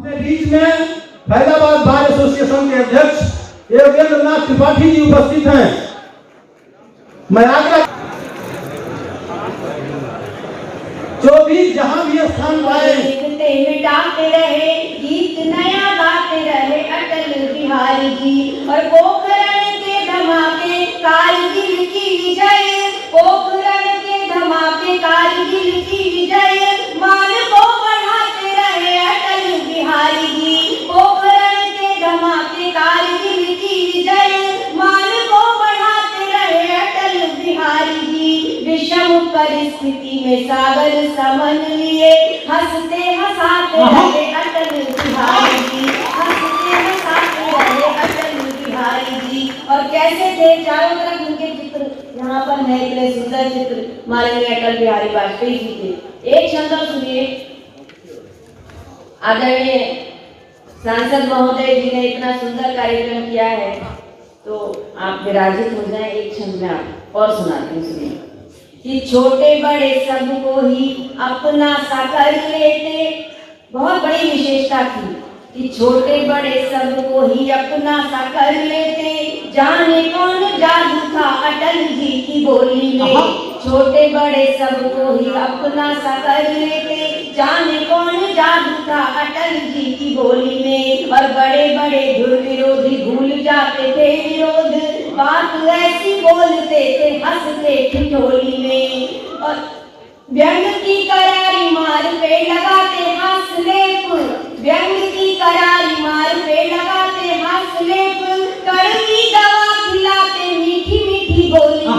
अपने बीच में Faizabad bar association के अध्यक्ष योगेंद्र नाथ त्रिपाठी जी उपस्थित हैं। मैं आग्रह जो भी जहां भी स्थान पाए मिटाते रहे, गीत नया गाते रहे अटल बिहारी जी। और पोखरण के धमाके कारगिल की विजय, पोखरण के धमाके कारगिल की विजय, मान को बढ़ाते रहे अटल बिहारी जी। पोखरण के धमाके कारगिल की विजय, मान को बढ़ाते रहे अटल बिहारी जी। विषम परिस्थिति में सागर समन लिए, हंसते हंसाते रहे अटल बिहारी जी, हंसते हंसाते रहे अटल बिहारी जी। और कैसे थे, चारों तरफ उनके चित्र यहाँ पर है, इतने सुंदर चित्र माननीय अटल बिहारी वाजपेयी जी थे। एक छंद सुनिए, आदरणीय सांसद महोदय जी ने इतना सुंदर कार्यक्रम किया है तो आप विराजित हो जाएं। एक छंद में आप और सुनाती हूँ, सुनिए। कि छोटे बड़े सबको ही अपना सा कर लेते, बहुत बड़ी विशेषता थी कि छोटे बड़े सबको ही अपना सा कर लेते, जाने कौन जादू था अटल जी की बोली में। छोटे बड़े सबको ही अपना सा कर लेते, जाने कौन जादू था अटल जी की बोली में। और बड़े बड़े दुर्विरोधी भूल जाते थे विरोध, बात ऐसी बोलते थे हंसते ठिठोली में। और व्यंग की करारी मार पे लगाते हास्यलेप, व्यंग की करारी मार पे लगाते हास्यलेप, कड़वी दवा खिलाते मीठी मीठी बोली में।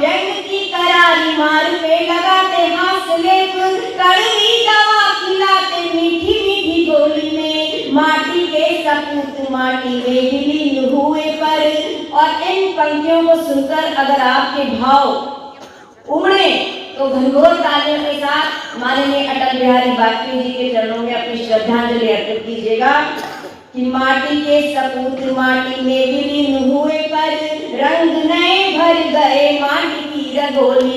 व्यंग की करारी मार पे लगाते हास्यलेप, कड़वी दवा खिलाते मीठी मीठी बोली में। माटी के सपूत माटी में विलीन हुए पर, और इन पंक्तियों को सुनकर अगर आपके भाव उमड़े तो घनघोर तालियों के साथ माननीय अटल बिहारी वाजपेयी जी के चरणों में अपनी श्रद्धांजलि अर्पित कीजिएगा। कि माटी के सपूत माटी में विलीन हुए पर, रंग नए भर गए माटी की रंगोली में,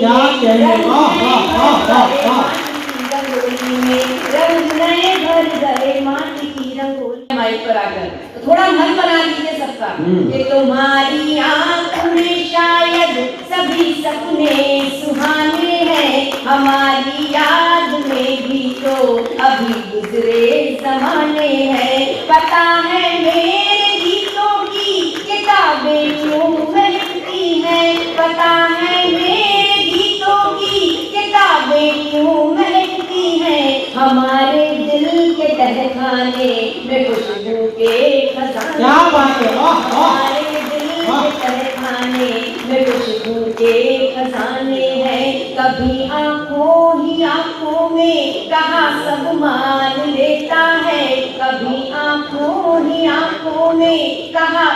रंग नए भर गए माटी की रंगोली। माइक पर आकर तो थोड़ा मन बना लीजिए सबका कि तुम्हारी आंख में शायद सभी सपने सुहाने हैं, हमारी याद में भी तो अभी गुजरे जमाने हैं। पता है मेरे गीतों की किताबें क्यों महकती हैं, पता है मेरे गीतों की किताबें क्यों महकती हैं। हमारे दिल के तहखाने में खुशबू के खजाने, क्या बात है, हमारे दिल के तहखाने में खुशबू के खजाने हैं। कभी आंखों ही आंखों में कहा सब मान लेता है, कभी आंखों ही आंखों में कहा।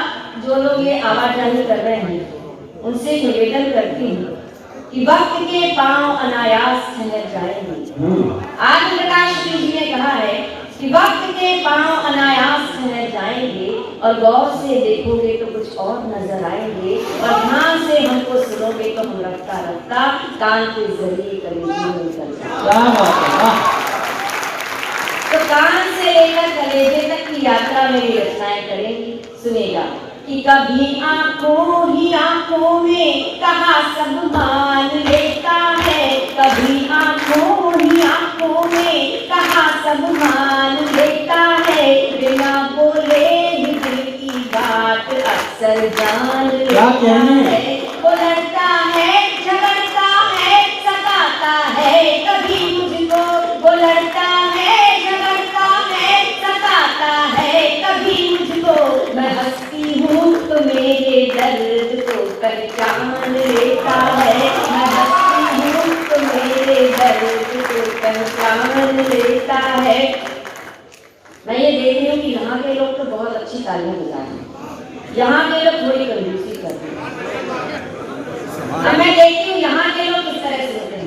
जो लोग ये आवाजाही कर रहे हैं उनसे निवेदन करती हूँ कि वक्त के पांव अनायास ठहर जाएंगे। आदि प्रकाश जी ने कहा है कि वक्त के पांव अनायास ठहर जाएंगे, और गौर से देखोगे तो कुछ और नजर आएंगे, और ध्यान से हमको सुनोगे तो हम रफ्ता रफ्ता कान के जरिए कलेजे में उतरते। तो कान से लेकर कलेजे तक की यात्रा मेरी रचनाएं करेंगी। सुनेगा कि कभी आंखों ही आंखों में कहा सब मान लेता है, कभी आंखों ही आंखों में कहा सब मान लेता है। बिना बोले ही दिल की बात अक्सर जान लेता है। वो लड़ता है झगड़ता है सताता है कभी मुझको, वो लड़ता है झगड़ता है सताता है कभी मुझको। मैं हंसती हूँ तो मेरे दर्द को पहचान लेता है, मैं हंसती हूँ तो मेरे दर्द को पहचान लेता है। मैं ये देख रही हूँ कि यहाँ के लोग तो बहुत अच्छी तालियां बजा रहे हैं, यहाँ के लोग थोड़ी कंजूसी कर रहे हैं। मैं देखती हूँ यहाँ के लोग किस तरह से होते हैं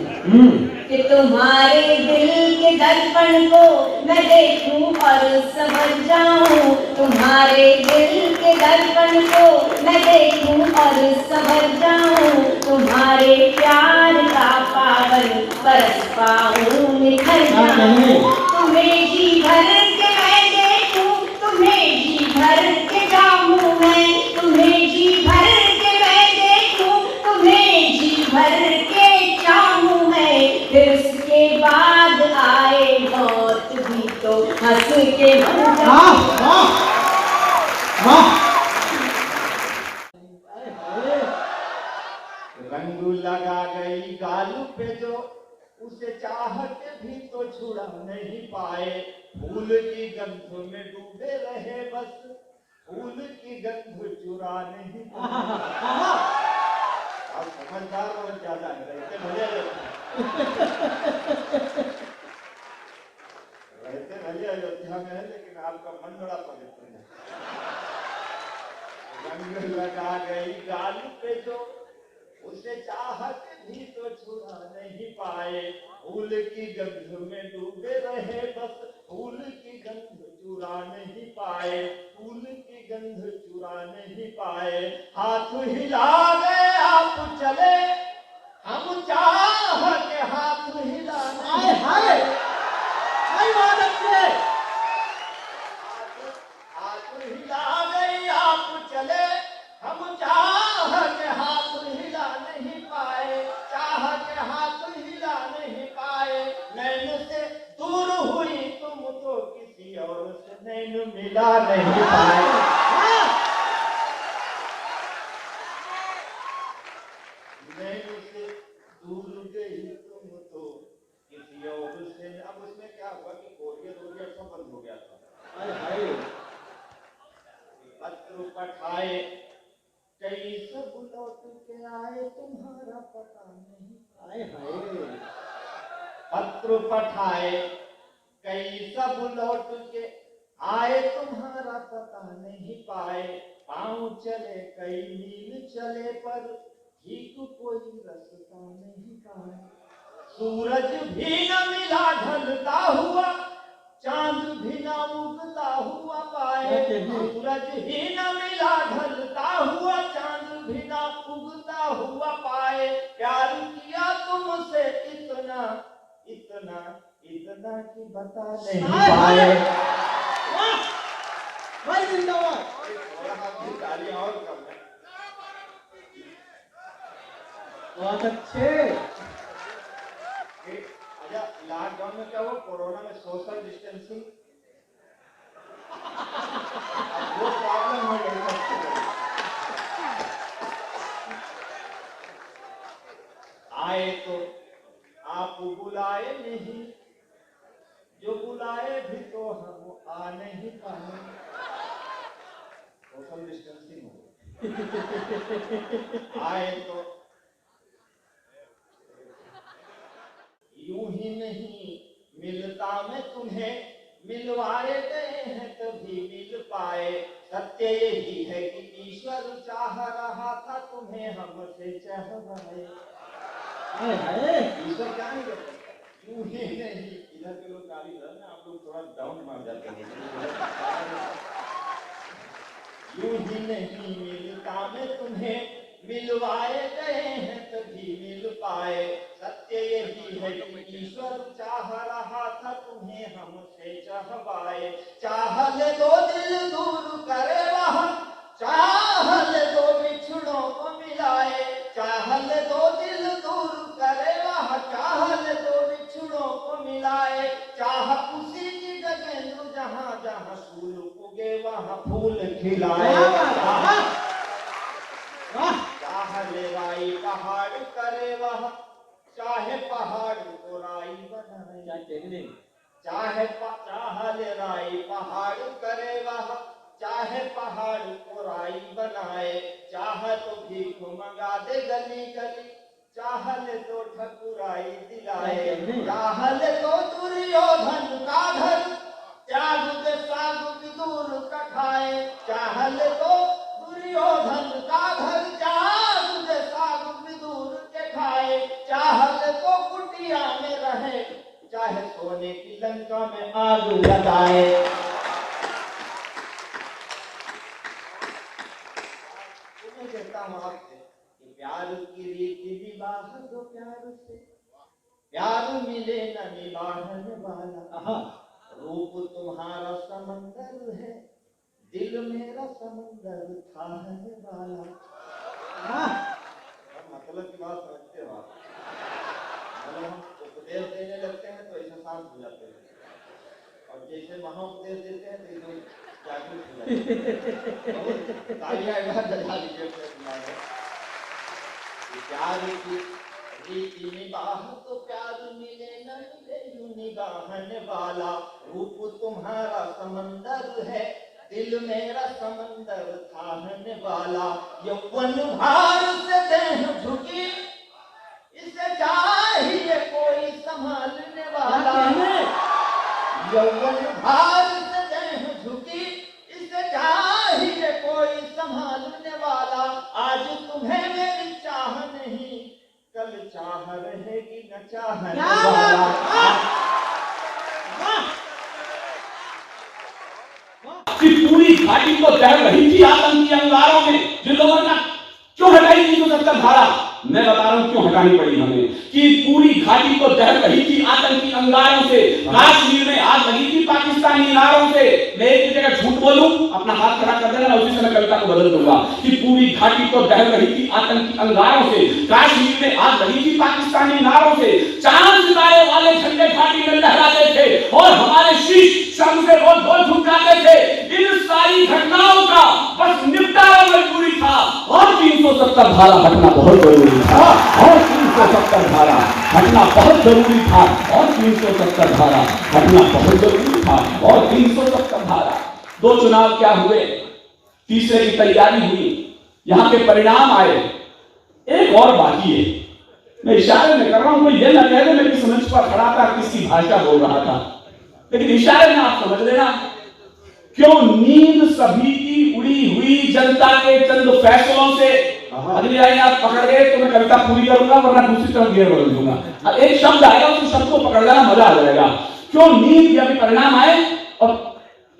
कि तुम्हारे दिल के दर्पण को मैं देखूं और समझ जाऊं, तुम्हारे दिल के दर्पण को मैं देखूं और समझ जाऊं। तुम्हारे प्यार का पावन बरस पाऊं निखर जाऊं, तुम्हें जी भर के मैं हंस के मर वाह जाऊं। वाह वाह। अरे अरे, रंग लगा गई गाल पे जो उसे चाहत भी तो छुड़ा नहीं पाए। फूल की गंध में डूबे रहे बस, फूल की गंध चुरा नहीं पाए। आप समझदार बहुत ज्यादा है, रहते भले अयोध्या में है, लेकिन आपका मन बड़ा पवित्र है। रंग लगा गई गाल पे जो उसे चाहत भी तो छुड़ा नहीं पाए। फूल की गंध में डूबे रहे बस, फूल की गंध चुरा नहीं पाए। फूल की गंध चुरा नहीं पाए। हाथ हिला गए आप चले, हम चाह के हाथ हिला हाय हाय, हाय बात अच्छे। हाथ हिला गई आप चले, हम चाह के हाथ हिला नहीं पाए। चाह के हाथ हिला नहीं पाए। नैन से दूर हुई तुम तो किसी और से नैन मिला नहीं पाए। नैन से दूर गई तुम तो किसी और से। अब उसमें क्या हुआ कि कोरियर सब बंद हो गया था। हाय हाय, पत्र पठाए कई सब लौट के आए, तुम्हारा पता नहीं। हाय हाय, पत्र पठाए कई सब लौट के आए, तुम्हारा पता नहीं पाए। पाँव चले कई मील चले पर ठीक कोई रास्ता नहीं पाए। सूरज भी न मिला ढलता हुआ, चांद भी न उगता हुआ पाए। सूरज भी न मिला ढलता हुआ, चांद भी न उगता हुआ पाए। प्यार किया तुमसे इतना इतना इतना कि बता नहीं पाए। वाह भाई जिंदाबाद। तालियां और कम है। बहुत अच्छे। अच्छा, लॉकडाउन में क्या हुआ, कोरोना में सोशल डिस्टेंसिंग वो प्रॉब्लम हो गई सबसे बड़ी। आए तो आप बुलाए नहीं, जो बुलाए भी तो हम आ नहीं पाए। सोशल डिस्टेंसिंग हो गई। आए तो यूं ही नहीं मिलता मैं तुम्हें, मिलवाए गए हैं तभी मिल पाए। सत्य यही है कि ईश्वर चाह रहा था तुम्हें हमसे चाहवाए। हाय हाय, ईश्वर क्या नहीं करता, यूं ही नहीं। इधर के लोग गाली दे रहे हैं, आप लोग थोड़ा डाउन मार जाते हैं। यूं ही नहीं मिलता मैं तुम्हें, मिलवाए गए हैं तभी मिल पाए। सत्य यही है कि ईश्वर चाह रहा था तुम्हें हमसे चाहवाए। चाह ले दो दिल दूर करे वह, चाह ले दो बिछड़ों को मिलाए। चाह ले दो दिल दूर करे वह, चाह ले दो बिछड़ों को मिलाए। चाह उसी की गगन जहां जहां फूल उगे वहां फूल खिलाए। चाह ले राई पहाड़ करे वह, चाहे पहाड़ को राई बनाए। चाह ले राई पहाड़ करे वह, चाहे पहाड़ को राई बनाए। चाह तो भीख मंगा दे गली गली, चाह ले तो ठकुराई दिलाए। चाह ले तो दुर्योधन का घर, त्याग दे साग विदुर का खाए। चाह ले तो दुर्योधन का घर, त्याग दे साग विदुर के खाए। चाह ले तो कुटिया में रहे, चाहे सोने की लंका में आग लगाए। तुम्हें कहता हूं आपसे कि प्यार की रीति निभाह दो प्यार से, प्यार मिले न निभाने वाला। रूप तुम्हारा समंदर है, दिल मेरा समंदर थाहने वाला। मतलब की बात समझते हो आप? मतलब हम उपदेश देने लगते हैं तो ऐसे शांत हो जाते हैं। और जैसे महाउपदेश देते हैं तो ये लोग जागरूक हो जाते हैं। तालियां एक बार बजा लीजिए अपने दिमाग में। प्यार की रीति निगाह तो प्यार मिले न मिले यूं निगाहन वाला, रूप तुम्हारा समंदर है, दिल मेरा समंदर थाहने वाला, यौवन भार से देह झुकी, इसे चाहिए कोई संभालने वाला, यौवन भार से देह झुकी, इसे चाहिए कोई संभालने वाला, आज तुम्हें मेरी चाह नहीं, कल चाह रहेगी न चाहने वाला। कि पूरी घाटी को दहल रही थी आतंकी अंगारों में, जिन लोगों ने क्यों हटाई 370 धारा, मैं बता रहा हूं क्यों हटानी पड़ी हमें, कि पूरी घाटी को दहल रही थी आतंकी अंगारों से, कश्मीर में आग लगी थी पाकिस्तानी इनारों से। मैं एक जगह झूठ बोलूं, अपना हाथ खड़ा कर देना, मैं उसी समय कविता को बदल दूंगा कि पूरी घाटी को दहल रही थी आतंकी अंगारों से, कश्मीर में आग लगी थी पाकिस्तानी इनारों से, चांद सितारे वाले झंडे घाटी में लहराते थे और हमारे शीश शर्म से रोज रोज झुक जाते थे। इन सारी घटनाओं का बस निपटारा मजबूरी था और 370 धारा हटना बहुत जरूरी था, और 370 धारा हटना बहुत जरूरी था, और 370 धारा हटना बहुत जरूरी था, और 370 धारा। दो चुनाव क्या हुए, तीसरे की तैयारी हुई, यहां के परिणाम आए, एक और बाकी है। मैं इशारे में कर रहा हूं, कोई ये ना कह दे मैं किस मंच पर खड़ा था किसकी भाषा बोल रहा था, लेकिन इशारे में आप समझ लेना। क्यों नींद सभी की उड़ी हुई जनता के चंद फैसलों से, अगली लाइन आप पकड़ गए तो मैं कविता पूरी करूंगा, वरना दूसरी तरफ घेर बदल दूंगा। अब एक शब्द आएगा, उस शब्द को पकड़ लेना, मजा आ जाएगा। क्यों नींद या परिणाम आए और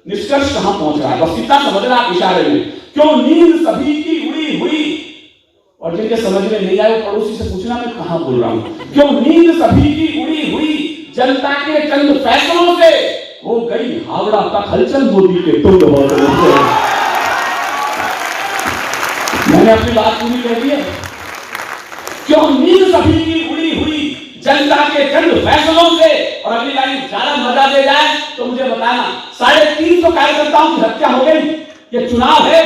निष्कर्ष कहां पहुंच रहा है, बस इतना समझना आप इशारे में। क्यों नींद सभी की उड़ी हुई, और जिनके समझ में नहीं आए वो पड़ोसी से पूछना मैं कहां बोल रहा हूं। क्यों नींद सभी की उड़ी हुई जनता के चंद फैसलों से हो गई हावड़ा तक हलचल मोदी के तुंग हौसलों से। मैंने अपनी बात पूरी कर दी है। क्यों नींद सभी की उड़ी हुई जनता के चंद फैसलों से, और अगली लाइन ज्यादा मजा दे जाए तो मुझे बताना, 350 कार्यकर्ताओं की हत्या हो गई, ये चुनाव है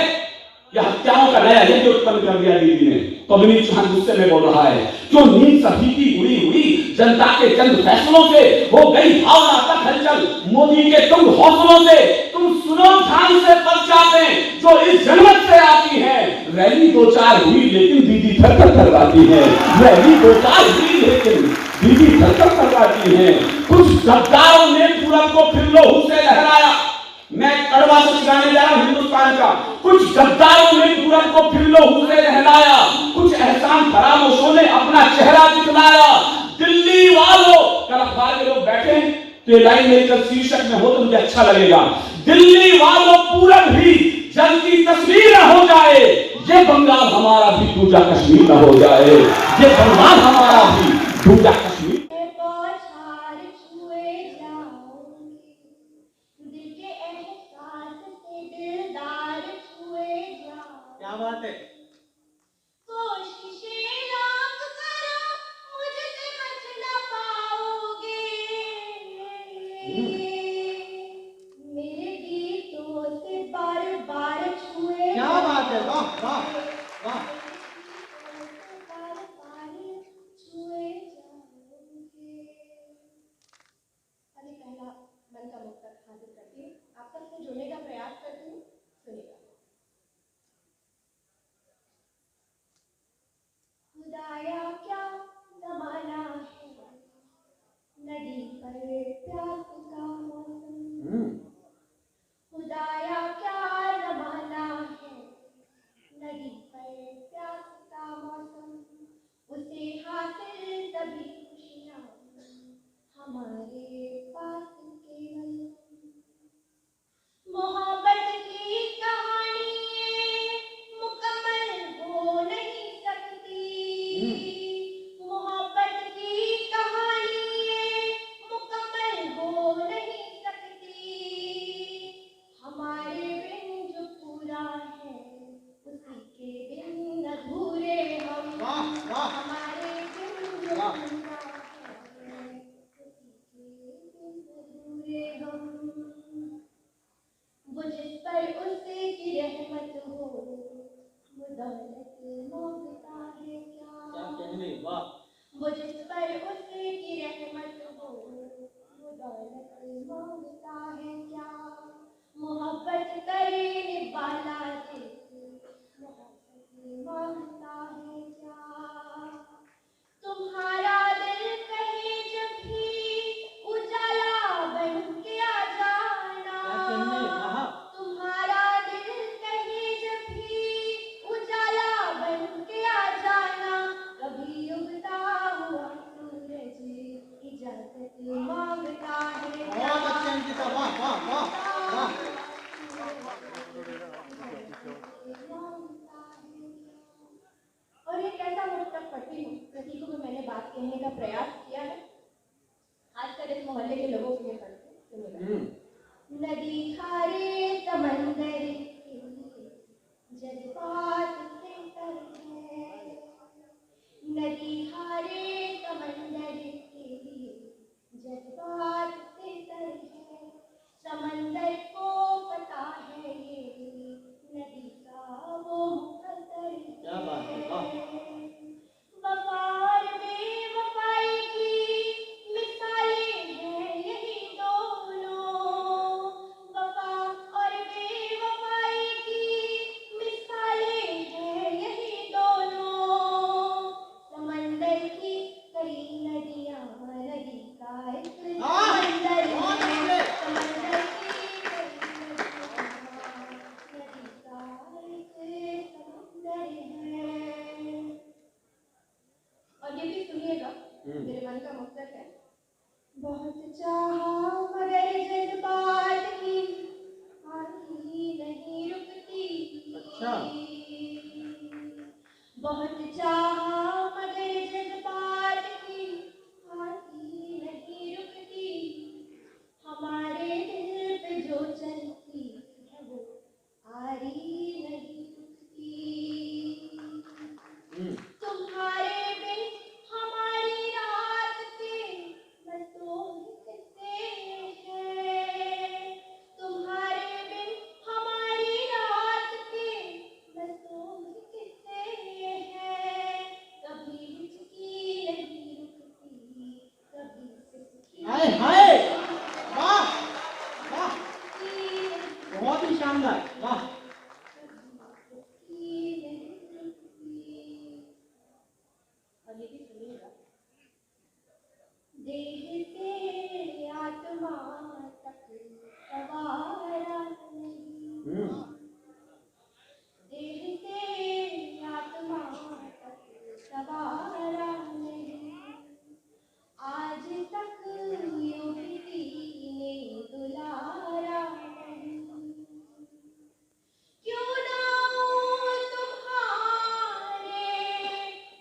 या हत्याओं का नया यज्ञ उत्पन्न कर दिया दीदी ने, तो अभिनीत चौहान गुस्से में बोल रहा है। क्यों नींद सभी की उड़ी हुई जनता के चंद फैसलों से हो गई हावड़ा तक हलचल मोदी के तुम हौसलों से। तुम सुनो ध्यान से पर्चातें जो इस जनमत से आती है, रैली 2-4 हुई लेकिन दीदी थरथर करवाती है, रैली 2-4 हुई लेकिन दीदी थरथर करवाती है। कुछ गद्दारों ने पूरब को फिर लोहू से लहराया, मैं कड़वा सच गाने जा रहा हूं हिंदुस्तान का। कुछ गद्दारों ने पूरब को फिर लोहू से लहराया, कुछ एहसान फरामोशों ने अपना चेहरा दिखलाया। दिल्ली वालों, कल अखबार के लोग बैठे तो ये लाइन मेरी कल शीर्षक में हो तो मुझे अच्छा लगेगा। दिल्ली वालों पूरब भी जलती तस्वीर हो जाए, ये बंगाल हमारा भी दूजा कश्मीर न हो जाए, ये बंगाल हमारा भी दूजा कश्मीर। क्या बात है। कोशिशें लाख करो मुझसे बच न पाओगे, मेरे गीतों से बार बार छुए। क्या बात है, वाह वाह वाह। बार बार छुए जाओगे। अभी पहला मन का मुक्तक हाजिर करती हूँ, आप सबसे जुड़ने का प्रयास करती हूँ, सुनिएगा। खुदाया क्या जमाना है, नदी पर प्यास का मौसम। खुदाया क्या जमाना है, नदी पर प्यास का मौसम। उसे हासिल तभी खुशियाँ हमारे पास केवल मोहब्बत दौलत मांगता है क्या? क्या कहने, वाह। वो जिस पर उसकी रहमत हो, वो दौलत मांगता है क्या? मोहब्बत करने वाला दिल मोहब्बत मांगता है क्या? तुम्हारा दिल कहे जब भी उजाला बन के आ जाना। क्या कहने, वाह। तुम्हारा दिल कहे जब भी उजाला बन के आ जाना। कभी उगता हुआ सूरज इजाजत मांगता है क्या? बहुत अच्छे अंकिता, वाह वाह वाह वाह। और एक ऐसा मुझ तक पढ़ती हूँ, प्रतीकों में मैंने बात कहने का प्रयास किया है, खासकर इस मोहल्ले के लोगों के लिए पढ़ती हूँ। नदी खारे समंदर जज्बात से तर है। नदी खारे समंदर के जज्बात से तर है। समंदर को पता है ये नदी का वो मुकद्दर है। क्या बात है, वाह। वफा और बेवफाई की मिसालें हैं यही दोनों। वफा और बेवफाई की मिसालें हैं यही दोनों। समंदर की कई नदियाँ नदी का एक समंदर है। समंदर की कई नदियाँ नदी का एक समंदर है। और ये भी सुनिएगा, मेरे मन का मकसद है। बहुत चाहा मगर जज्बात की आंधी नहीं रुकती। अच्छा। बहुत चाहा मगर जज्बात की आंधी नहीं रुकती। हमारे दिल पे जो चलती है वो आरी नहीं रुकती। तुम्हारे बिन हमारी रात के मसोह कितने हैं। तुम्हारे बिन हमारी रात के मसोह कितने हैं। कभी हिचकी नहीं रुकती, कभी सिसकी हाय हाय, वाह वाह, बहुत ही शानदार, वाह। और ये भी सुनिएगा। देह से आत्मा तक सवारा नहीं। देह से आत्मा तक सवारा नहीं। आज तक यूं किसी ने दुलारा नहीं। क्यों ना हूँ तुम्हारे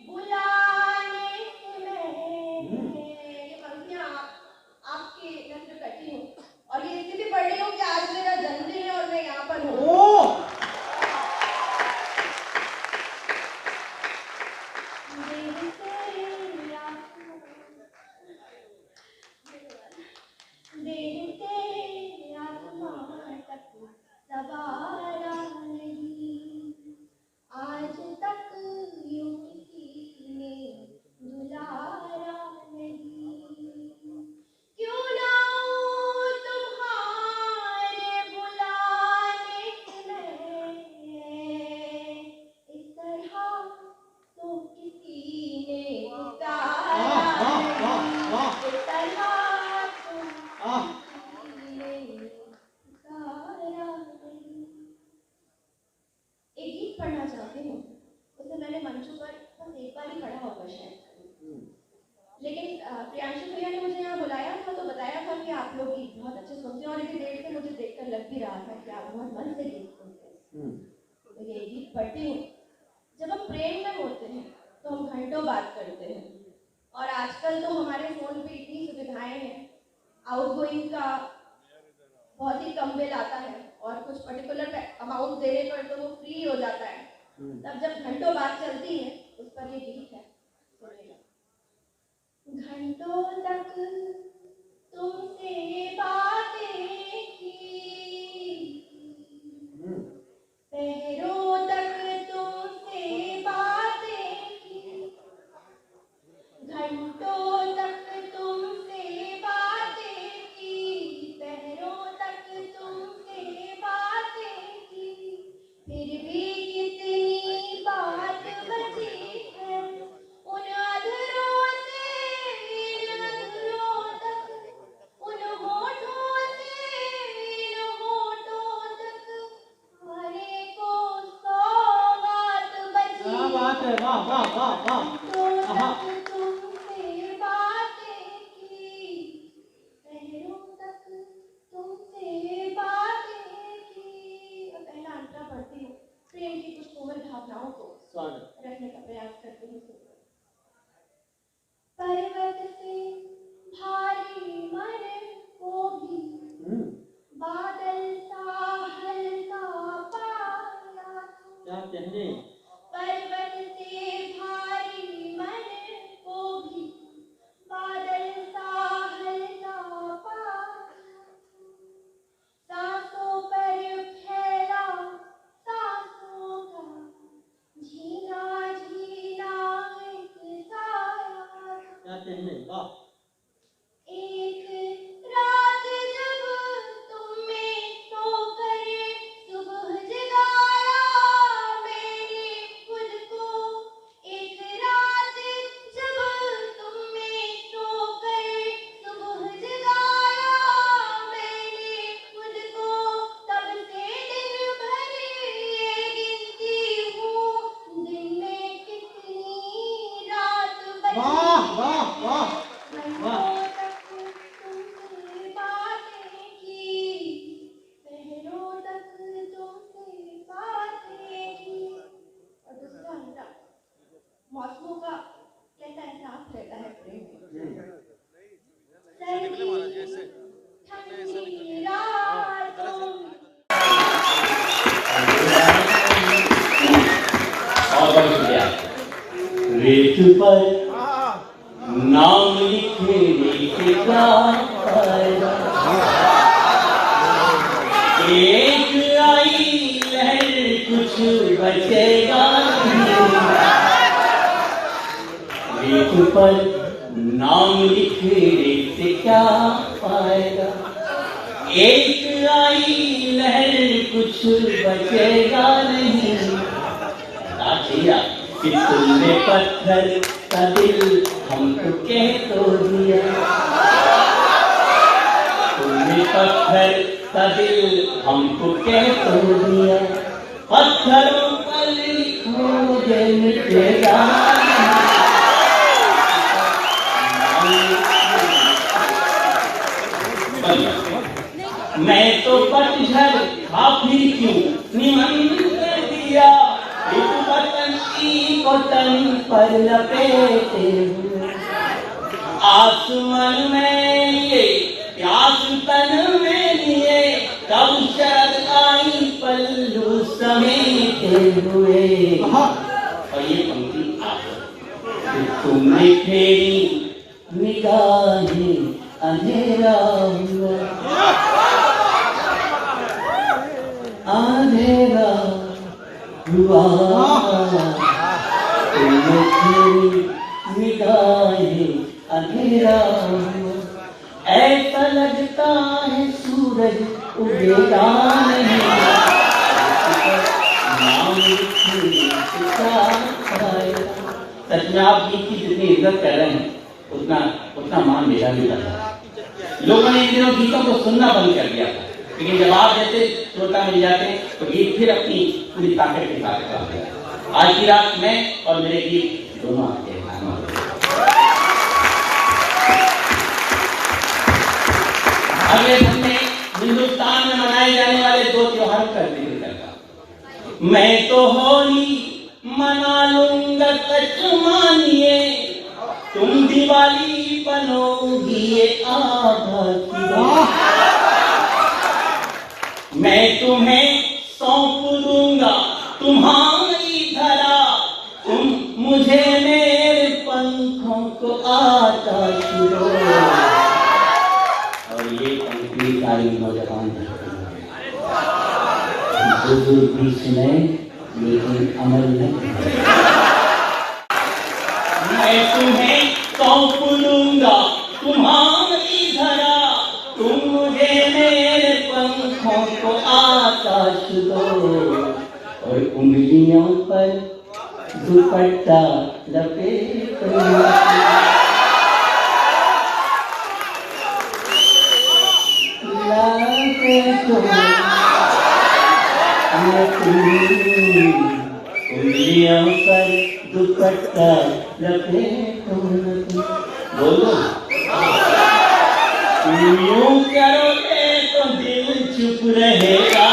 बुलाने से मैं। ये पंक्तियाँ आपके नजर करती हूँ, और ये इसलिए पढ़ रही हूँ कि आज मेरा जन्मदिन है और मैं यहाँ पर हूँ। ओ देह से आत्मा तक सवारा नहीं। आज तक यूं किसी ने दुलारा नहीं। क्यों ना हूँ तुम्हारे बुलाने में। इस तरह तो किसी ने पुकारा वाह वाह नहीं। वाह इस तरह तो वाह। किसी ने पुकारा नहीं। एक गीत पढ़ना चाहती हूँ, उसे मैंने मंचों पर बस एक बार ही पढ़ा होगा शायद। लेकिन प्रियांशु भैया ने मुझे यहाँ बुलाया था तो बताया था कि आप लोग गीत बहुत अच्छे सुनते हैं, और इतनी देर से मुझे देखकर लग भी रहा था कि आप बहुत मन से गीत सुनते हैं। तो ये गीत पढ़ती हूँ। जब हम प्रेम में होते हैं तो हम घंटों बात करते हैं, और आजकल तो हमारे फोन पे इतनी सुविधाएं हैं, आउटगोइंग का बहुत ही कम बिल आता है, और कुछ पर्टिकुलर अमाउंट देने पर तो वो फ्री हो जाता है। तब जब घंटों बात चलती है, उस पर ये गीत है, सुनिएगा। घंटों तक तुमसे बातें की, पहरों तक तुमसे बात है, वाह वाह वाह वाह। तो आहा। तक तुमसे बातें की, पैरों तक तुमसे बातें की। अब पहला अंतरा पढ़ती हूँ, प्रेम की कुछ कोमल भावनाओं को स्वागत। रखने का प्रयास करती हूँ। पर्वत से भारी मन को भी बादल सा हल्का पाया था। क्या कहने? पर्वत से भारी मन को भी बादल सा हल्का पाया था। सांसों पर फैला सांसों का झीना झीना एक साया था। क्या कहने? वाह। एक रात जब तुमने सोकर सुबह जगाया मैंने खुद को। एक रात जब तुमने सोकर सुबह जगाया मैंने खुद को। तब से दिन भर ये गिनती हूँ दिन में कितनी रात बची। वाह वाह वाह। महीनों तक तुमसे बातें की, पहरों तक तुमसे बातें की। और दूसरा अंतरा, मौसमों का कैसा एहसास रहता है प्रेम में। सर्दी ठंडी रातों में और बहुत शुक्रिया। रेत पर नाम लिखे लिखे का फायदा, एक आई लहर कुछ बचेगा नहीं। रेत पर नाम लिखे से क्या फायदा, एक आई लहर कुछ बचेगा नहीं। कि तुमने पत्थर का दिल हमको कह तो दिया, तुमने पत्थर का दिल हमको कह तो दिया। पत्थरों पर लिखो ये मिटेगा। मैं तो पतझड़ खा फिर क्यों निमंत्रण दिया, एक पतंगी को तन पर लपेटे हुए। आसमान में ये प्यास तन में लिए, तब शरद आई पल्लू समेटे हुए। और ये पंक्ति तुमने फेरी निगाहें अंधेरा हुआ, अंधेरा हुआ। तुमने फेरी निगाहें अंधेरा हुआ। ऐसा लगता है सूरज उगेगा नहीं, नाम लिखे का फायदा। सच में आप गीत की जितनी इज्जत कर रहे हैं उतना मान मेरा भी था। लोगों ने इन दिनों गीतों को सुनना बंद कर दिया था, लेकिन जब आप जैसे श्रोता मिल जाते तो गीत फिर अपनी पूरी ताकत के साथ गाते हैं। आज की रात में और मेरे गीत दोनों आते हैं। अगले दिन में हिंदुस्तान में मनाए जाने वाले 2 त्योहारों का जिक्र करता। मैं तो होली मना लूंगा सच मानिए, तुम दिवाली बनोगी ये आभासी। मैं तुम्हें सौंप दूंगा तुम्हारी धरा, तुम मुझे मेरे पंखों को आकाश दो। और ये पंक्ति सारी नौजवान बुजुर्ग भी सुने लेकिन अमल नहीं। मैं तुम्हें सौंप दूंगा तुम्हारी धरा, तुम मुझे मेरे पंखों को आकाश दो। और उंगलियों पर दुपट्टा लपेटो, उंगलियों पर दुपट्टा लपेटो न तुम। बोलो यूं करोगे तो दिल चुप रहेगा।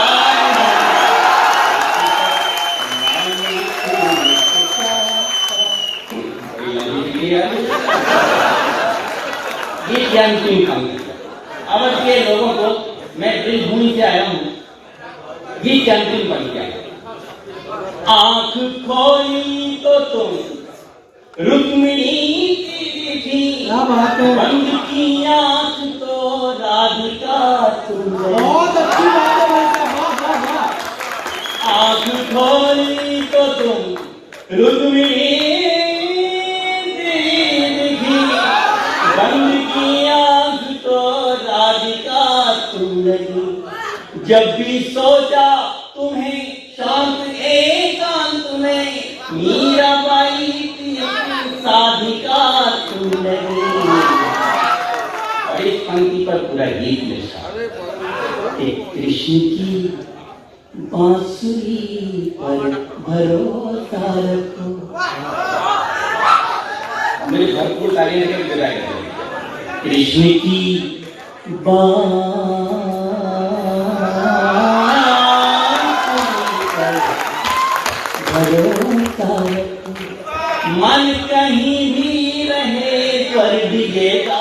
ये ज्ञान क्यों काम करता? अब के लोगों को मैं दिल भूमि से आया हूँ, ये ज्ञान क्यों बन गया? आंख खोली तो तुम रुक्मिणी की थी, बंद की आंख तो राधिका तुम। बहुत अच्छी बात है भाई साहब, वाह वाह वाह। आंख खोली तो तुम रुक्मिणी दिखी, बंद की आंख तो राधिका तुम लगी। जब भी सोचा तुम्हें शांत एकांत में, मीराबाई की साधिका तुम लगी। और इस पंक्ति पर पूरा गीत लिखा। एक कृष्ण की बांसुरी पर भरोसा रखो। मेरे भरपूर तालियां लेकर विदाई करें। कृष्ण की बांसुरी पर भरोसा रखो। मन कहीं भी रहे पर डिगेगा।